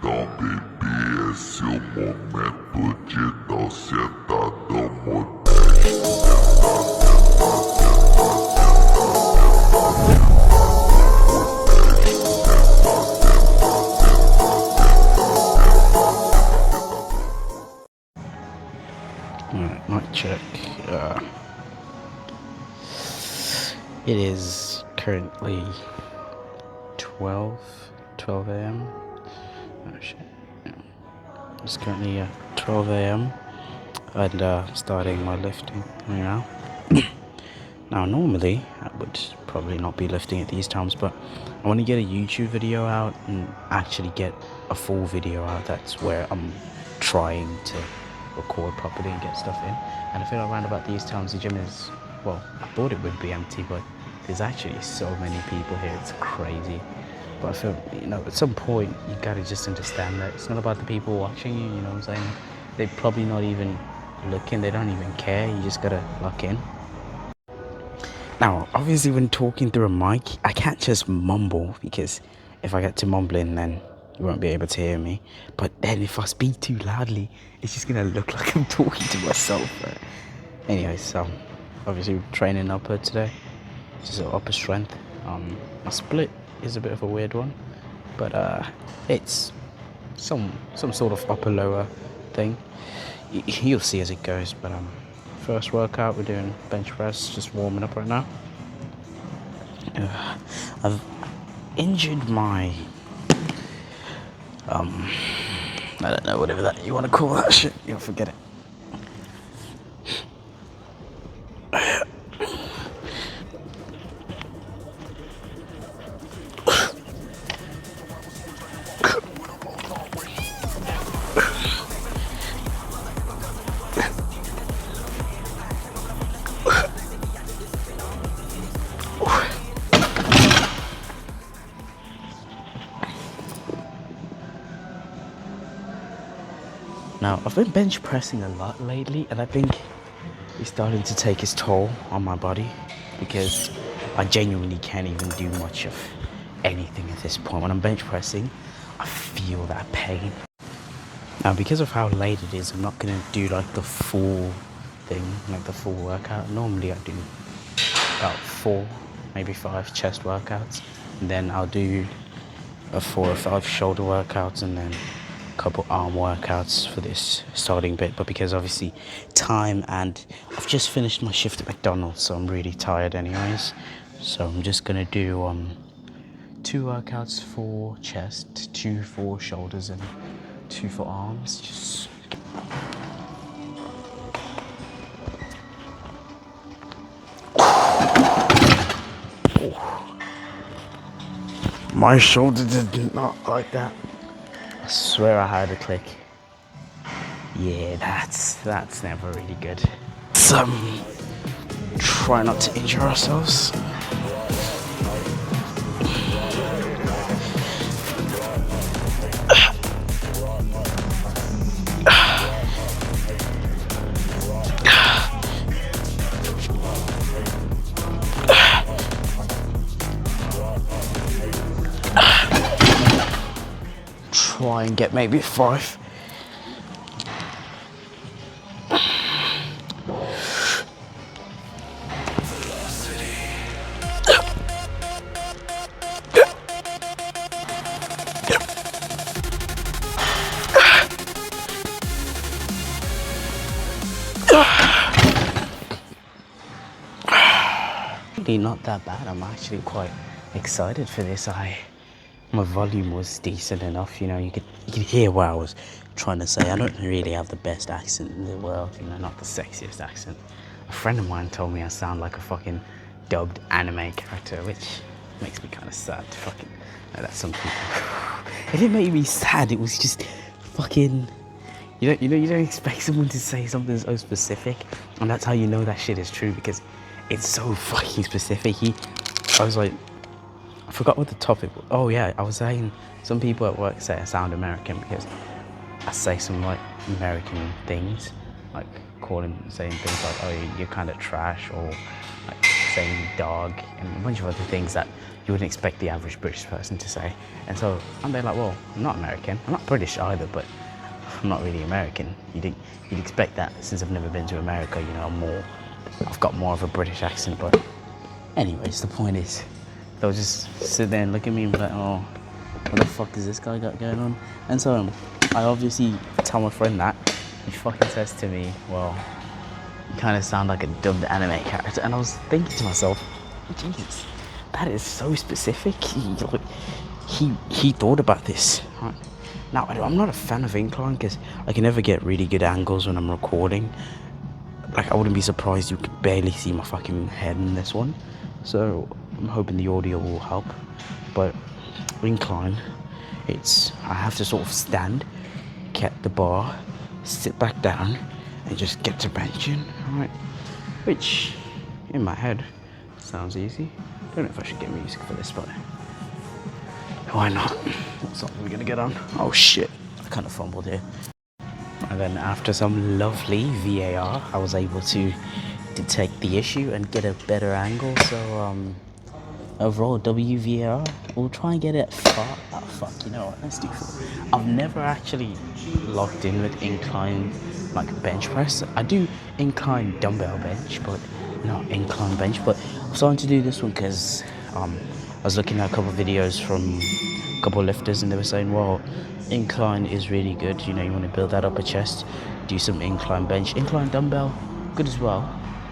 Então, bebê, esse é o momento de dar sentadão moleque. Alright, mic check. It is currently 12 a.m. Oh shit. Yeah. It's currently 12 a.m. and starting my lifting right now. Now, normally I would probably not be lifting at these times, but I want to get a YouTube video out and actually get a full video out. That's where I'm trying to record properly and get stuff in. And I feel around about these times the gym is, well, I thought it would be empty, but there's actually so many people here, it's crazy. But I feel, at some point you gotta just understand that it's not about the people watching you, you know what I'm saying? They're probably not even looking, they don't even care, you just gotta lock in. Now, obviously when talking through a mic, I can't just mumble, because if I get to mumbling, then you won't be able to hear me. But then if I speak too loudly, it's just gonna look like I'm talking to myself. Anyway, so obviously training upper today, just upper strength. My split is a bit of a weird one, but it's some sort of upper lower thing. You'll see as it goes. But first workout, we're doing bench press, just warming up right now. I've injured my I don't know, whatever that you want to call that shit, you'll forget it. Now, I've been bench pressing a lot lately, and I think it's starting to take its toll on my body, because I genuinely can't even do much of anything at this point. When I'm bench pressing, I feel that pain. Now, because of how late it is, I'm not going to do like the full thing, like the full workout. Normally I do about 4, maybe 5 chest workouts, and then I'll do 4 or 5 shoulder workouts, and then couple arm workouts for this starting bit. But because obviously time, and I've just finished my shift at McDonald's, so I'm really tired anyways, so I'm just gonna do 2 workouts for chest, 2 for shoulders, and 2 for arms. Just my shoulder did not like that. I swear I heard a click. Yeah, that's never really good. So try not to injure ourselves. Try and get maybe 5. Really not that bad. I'm actually quite excited for this. My volume was decent enough, you could hear what I was trying to say. I don't really have the best accent in the world, not the sexiest accent. A friend of mine told me I sound like a fucking dubbed anime character, which makes me kind of sad to fucking know that some people. It didn't make me sad, it was just fucking, you don't expect someone to say something so specific, and that's how you know that shit is true, because it's so fucking specific. I was like, I forgot what the topic was. Oh yeah, I was saying some people at work say I sound American because I say some like American things, like saying things like, oh, you're kind of trash, or like saying dog and a bunch of other things that you wouldn't expect the average British person to say. And so I'm there like, well, I'm not American, I'm not British either, but I'm not really American. You'd expect that since I've never been to America, you know, I've got more of a British accent. But anyways, the point is, they'll just sit there and look at me and be like, oh, what the fuck is this guy got going on? And so I obviously tell my friend that. He fucking says to me, well, you kind of sound like a dubbed anime character. And I was thinking to myself, Jesus, that is so specific. He thought about this. Right? Now, I'm not a fan of incline because I can never get really good angles when I'm recording. Like, I wouldn't be surprised you could barely see my fucking head in this one. So I'm hoping the audio will help. But incline, I have to sort of stand, get the bar, sit back down, and just get to benching, right? Which, in my head, sounds easy. Don't know if I should get music for this, but why not? What song are we gonna get on? Oh shit, I kind of fumbled here. And then after some lovely VAR, I was able to detect the issue and get a better angle. So overall, WVAR, we'll try and get it far. Oh fuck, you know what? Let's do 4. I've never actually locked in with incline like bench press. I do incline dumbbell bench, but not incline bench. But I'm starting to do this one because I was looking at a couple of videos from a couple of lifters, and they were saying, well, incline is really good. You know, you want to build that upper chest, do some incline bench. Incline dumbbell, good as well.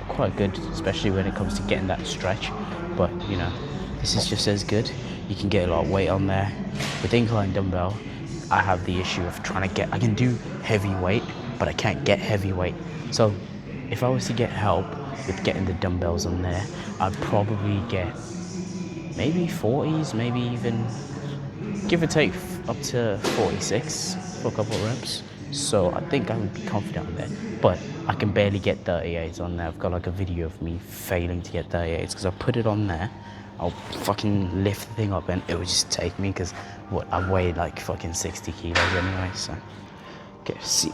Quite good, especially when it comes to getting that stretch. But, you know, this is just as good. You can get a lot of weight on there. With incline dumbbell, I have the issue of I can do heavy weight, but I can't get heavy weight. So if I was to get help with getting the dumbbells on there, I'd probably get maybe 40s, maybe even give or take up to 46 for a couple of reps. So I think I would be confident on there, but I can barely get 38s on there. I've got like a video of me failing to get 38s because I put it on there, I'll fucking lift the thing up and it would just take me because I weigh like fucking 60 kilos anyway. So get a seat.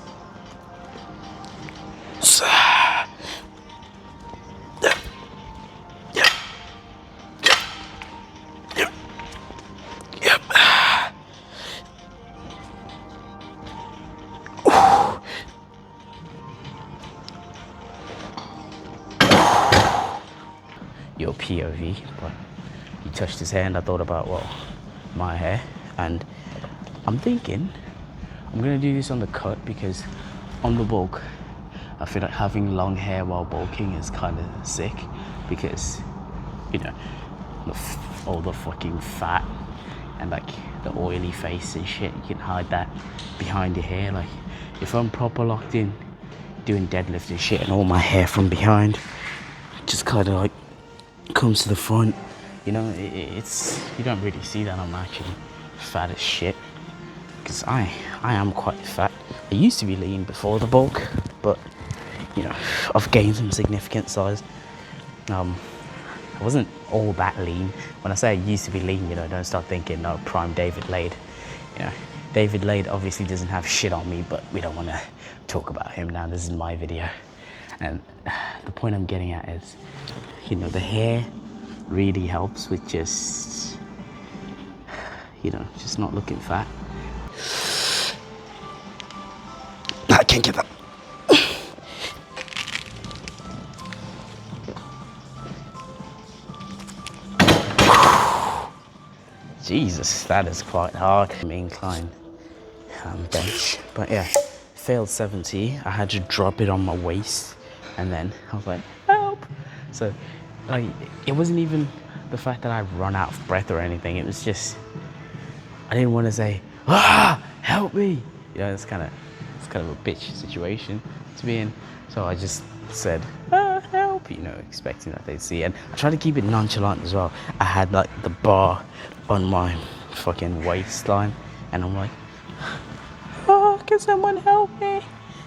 Your POV, but he touched his hair and I thought about, well, my hair, and I'm thinking I'm gonna do this on the cut because on the bulk I feel like having long hair while bulking is kind of sick because, you know, all the fucking fat and like the oily face and shit, you can hide that behind your hair. Like if I'm proper locked in doing deadlift and shit and all my hair from behind just kind of like comes to the front, you know, it's you don't really see that I'm actually fat as shit because I am quite fat. I used to be lean before the bulk, but you know, I've gained some significant size. I wasn't all that lean. When I say I used to be lean, you know, don't start thinking, no, prime David Lade. You know, David Lade obviously doesn't have shit on me, but we don't want to talk about him now. This is my video. And the point I'm getting at is, you know, the hair really helps with just, you know, just not looking fat. I can't get that. Jesus, that is quite hard. Incline bench, but yeah, failed 70. I had to drop it on my waist, and then I was like, help. So, like, it wasn't even the fact that I run out of breath or anything. It was just I didn't want to say, help me. You know, it's kind of a bitch situation to be in. So I just said, help, you know, expecting that they'd see. And I tried to keep it nonchalant as well. I had like the bar on my fucking waistline, and I'm like, can someone help me?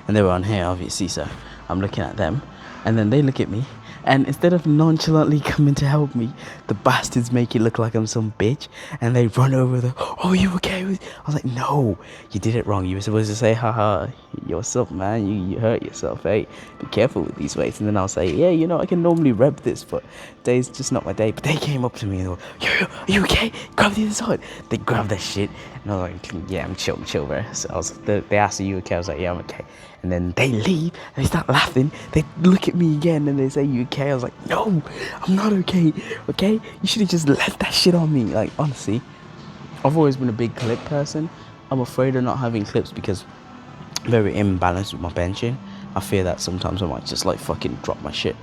And they were on here, obviously, so I'm looking at them, and then they look at me, and instead of nonchalantly coming to help me, the bastards make it look like I'm some bitch, and they run over the, oh, you okay? I was like, no, you did it wrong. You were supposed to say, haha, what's up, man? You hurt yourself, hey? Be careful with these weights. And then I'll say, yeah, you know, I can normally rep this, but today's just not my day. But they came up to me and they were, yo, are you okay? Grab the other side. They grabbed that shit. And I was like, yeah, I'm chill, bro. So I was, they asked, are you okay? I was like, yeah, I'm okay. And then they leave and they start laughing. They look at me again and they say, you okay? I was like, no, I'm not okay. Okay? You should have just left that shit on me. Like, honestly, I've always been a big clip person. I'm afraid of not having clips because I'm very imbalanced with my benching. I fear that sometimes I might just like fucking drop my shit.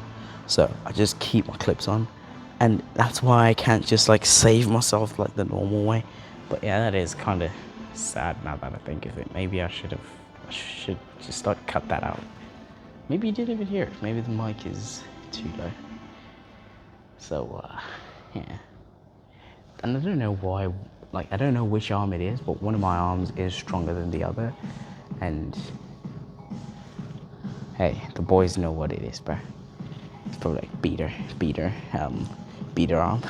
So I just keep my clips on. And that's why I can't just like save myself like the normal way. But yeah, that is kind of sad now that I think of it. Maybe I should just like cut that out. Maybe you didn't even hear it. Maybe the mic is too low. So yeah. And I don't know why, like, I don't know which arm it is, but one of my arms is stronger than the other. And hey, the boys know what it is, bro. It's probably like beater arm.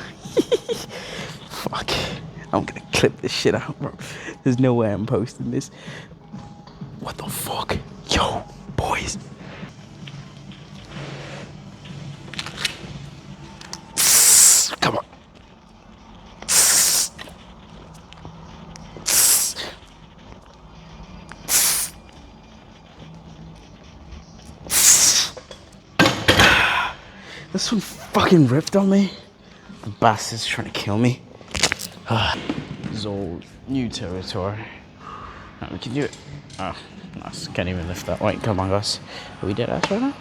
Fuck, I'm gonna clip this shit out, bro. There's no way I'm posting this. What the fuck? Yo, boys. Come on. This one fucking ripped on me. The bastard's trying to kill me. This is all new territory. Right, we can do it. Oh, nice. Can't even lift that. Wait, come on, guys. Are we dead ass right now?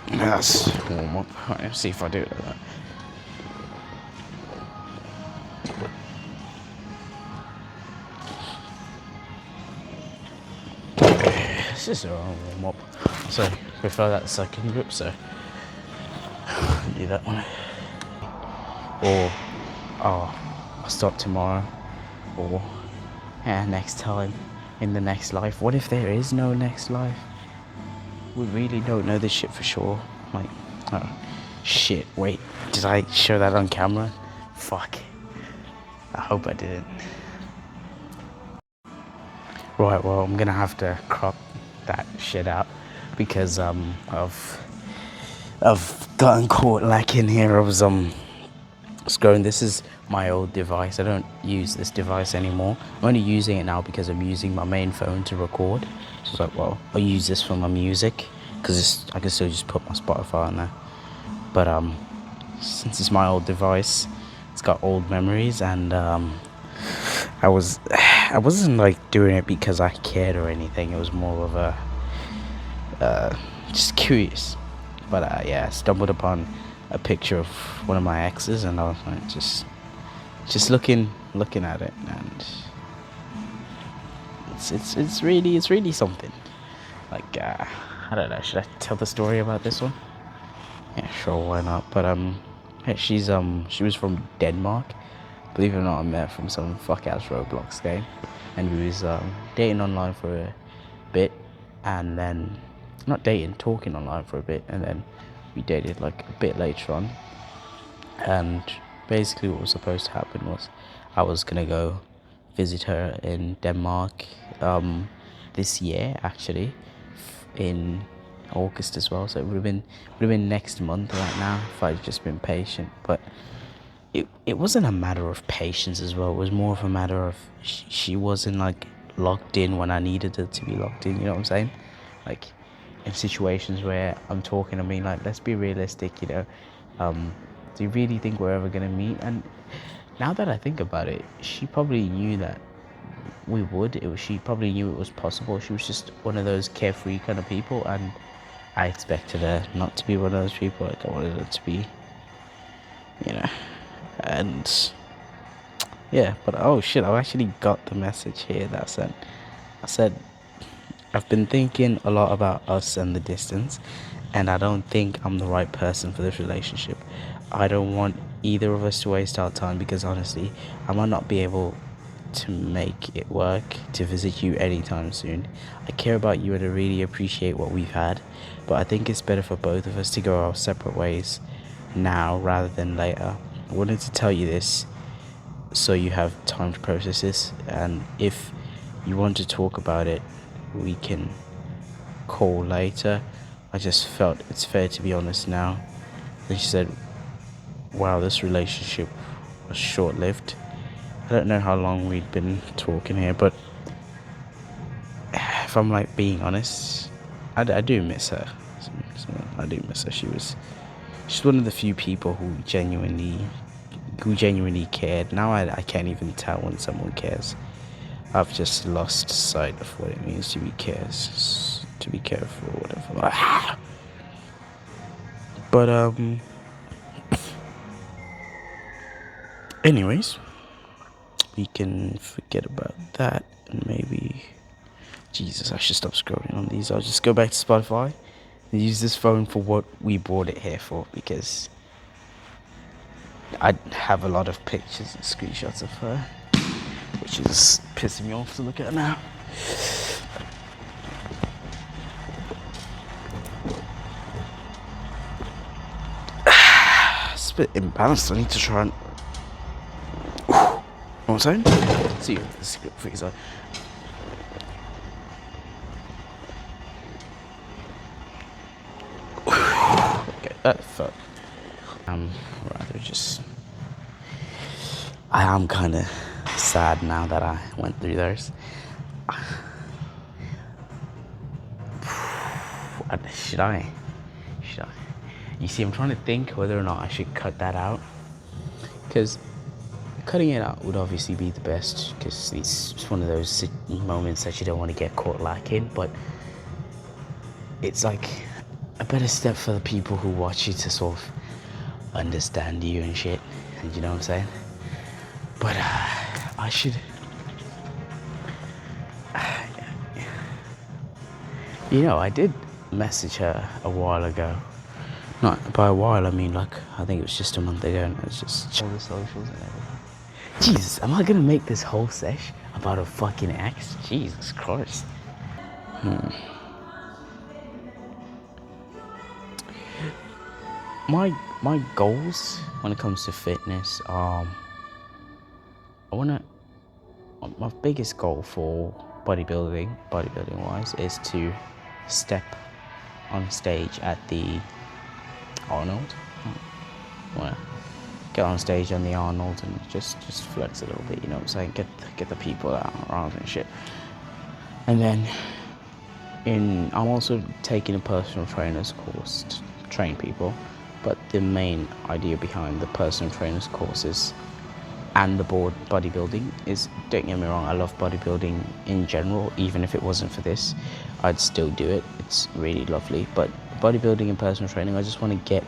Okay. Let's warm up. Right, let's see if I do it like that. This is a warm up. So, prefer that second grip, so do that one. Or, I'll start tomorrow. Or, next time in the next life. What if there is no next life? We really don't know this shit for sure. Like, oh, shit, wait, did I show that on camera? Fuck. I hope I didn't. Right, well, I'm gonna have to crop that shit out because I've gotten caught lacking here. I was scrolling. This is my old device. I don't use this device anymore. I'm only using it now because I'm using my main phone to record. So I was like, well, I'll use this for my music because I can still just put my Spotify on there. But since it's my old device, it's got old memories, and I wasn't like doing it because I cared or anything. It was more of a just curious. But yeah, I stumbled upon a picture of one of my exes, and I was like, just looking at it, and it's really something. Like I don't know, should I tell the story about this one? Yeah, sure, why not? But yeah, she was from Denmark. Believe it or not, I met her from some fuck ass Roblox game, and we was dating online for a bit, and then talking online for a bit, and then we dated like a bit later on. And basically what was supposed to happen was I was gonna go visit her in Denmark this year, actually, in August as well. So it would have been next month right now if I'd just been patient. But it wasn't a matter of patience as well. It was more of a matter of she wasn't like locked in when I needed her to be locked in. You know what I'm saying? Like, in situations where I'm talking, I mean, like, let's be realistic, you know. Do you really think we're ever gonna meet? And now that I think about it, she probably knew that we would. She probably knew it was possible. She was just one of those carefree kind of people, and I expected her not to be one of those people. Like, I wanted her to be, you know. And yeah, but oh shit, I actually got the message here that I said, I've been thinking a lot about us and the distance, and I don't think I'm the right person for this relationship. I don't want either of us to waste our time, because honestly, I might not be able to make it work to visit you anytime soon. I care about you and I really appreciate what we've had, but I think it's better for both of us to go our separate ways now rather than later. I wanted to tell you this so you have time to process this, and if you want to talk about it, we can call later. I just felt it's fair to be honest now. Then she said, wow, this relationship was short-lived. I don't know how long we'd been talking here, but if I'm like being honest, I do miss her. I do miss her. She's one of the few people who genuinely cared. Now I can't even tell when someone cares. I've just lost sight of what it means to be to be careful or whatever. But anyways, we can forget about that, and maybe, Jesus, I should stop scrolling on these. I'll just go back to Spotify and use this phone for what we bought it here for, because I have a lot of pictures and screenshots of her, which is pissing me off to look at now. It's a bit imbalanced. I need to try and... What was I saying? See you. This is good for you. Okay, that felt... rather just... I am kind of sad now that I went through those. Should I? You see, I'm trying to think whether or not I should cut that out, because cutting it out would obviously be the best, because it's one of those moments that you don't want to get caught lacking, but it's like a better step for the people who watch you to sort of understand you and shit, and you know what I'm saying? But I should... You know, I did message her a while ago. Not by a while, I mean, like, I think it was just a month ago, and it was just all the socials and everything. Jesus, am I gonna make this whole sesh about a fucking ex? Jesus Christ. My goals when it comes to fitness, my biggest goal for bodybuilding wise, is to step on stage at the Arnold. I wanna get on stage on the Arnold and just flex a little bit, you know what I'm saying? Get the people out around and shit. And then I'm also taking a personal trainer's course to train people, but the main idea behind the personal trainer's courses and the bodybuilding is, don't get me wrong, I love bodybuilding in general. Even if it wasn't for this, I'd still do it. It's really lovely. But bodybuilding and personal training, I just want to get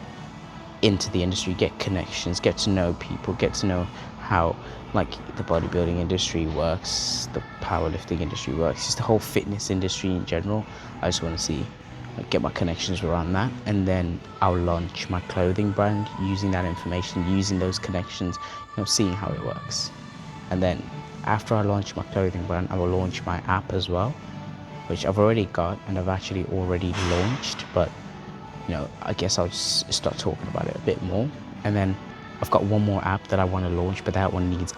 into the industry, get connections, get to know people, get to know how like the bodybuilding industry works, the powerlifting industry works, just the whole fitness industry in general. I just want to see, like, get my connections around that, and then I'll launch my clothing brand using that information, using those connections, you know, seeing how it works. And then after I launch my clothing brand, I will launch my app as well, which I've already got and I've actually already launched, but you know, I guess I'll just start talking about it a bit more. And then I've got one more app that I want to launch, but that one needs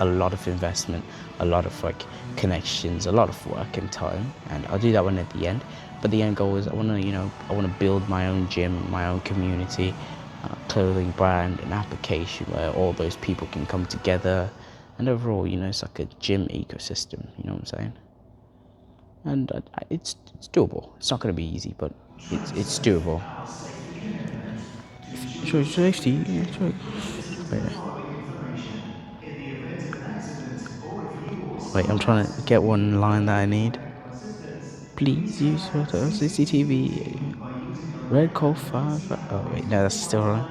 a lot of investment, a lot of like connections, a lot of work and time, and I'll do that one at the end. But the end goal is I want to build my own gym, my own community, clothing brand, an application where all those people can come together, and overall, you know, it's like a gym ecosystem. You know what I'm saying? And it's doable. It's not going to be easy, but it's doable. Safety, yeah, sure. Wait, I'm trying to get one line that I need. Please use CCTV. Red call 5. Oh wait, no, that's still wrong.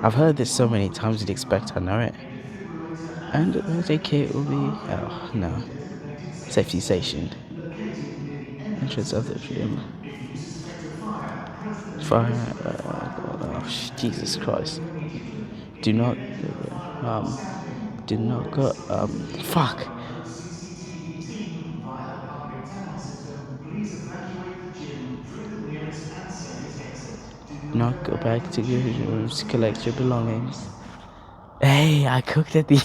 I've heard this so many times you'd expect I know it. And the JK will be... Oh, no. Safety station. Entrance of the gym. Fire... Jesus Christ. Do not go... Fuck. CCTV team via the public tunnel system. Please evacuate the gym through the nearest and safest exit. Do not go back to your rooms to collect your belongings. Hey, I cooked at the.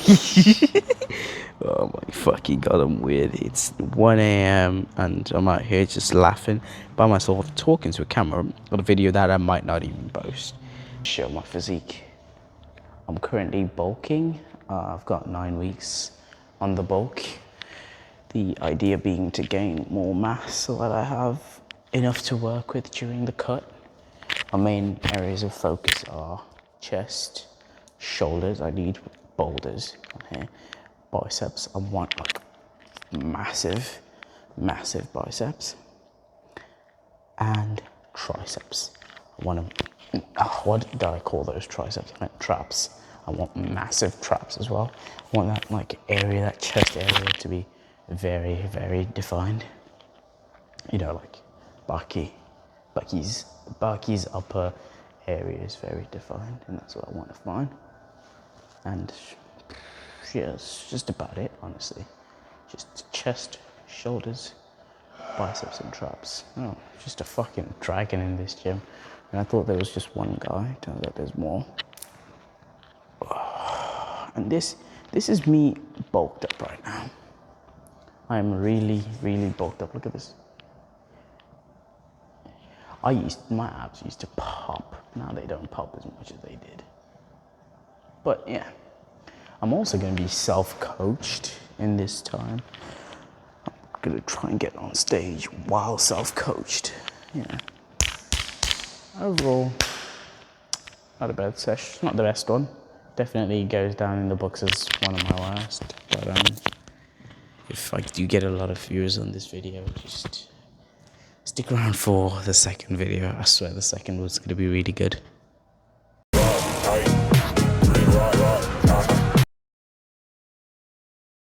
Oh my fucking god, I'm weird. It's 1 a.m. and I'm out here just laughing by myself, talking to a camera on a video that I might not even post. Show my physique. I'm currently bulking. I've got 9 weeks on the bulk. The idea being to gain more mass so that I have enough to work with during the cut. My main areas of focus are chest, shoulders. I need boulders on here. Biceps. I want like massive biceps. And triceps. I want to. What did I call those triceps? I meant traps. I want massive traps as well. I want that like area, that chest area, to be very defined. You know, like Bucky's upper area is very defined, and that's what I want of mine. And yeah, that's just about it, honestly. Just chest, shoulders, biceps, and traps. Oh, just a fucking dragon in this gym. And I thought there was just one guy. Turns out there's more. And this is me bulked up right now. I'm really bulked up. Look at this. My abs used to pop. Now they don't pop as much as they did. But yeah, I'm also going to be self-coached in this time. I'm going to try and get on stage while self-coached. Yeah. Overall, not a bad sesh. Not the best one. Definitely goes down in the books as one of my worst. But if I do get a lot of views on this video, just stick around for the second video. I swear the second one's going to be really good.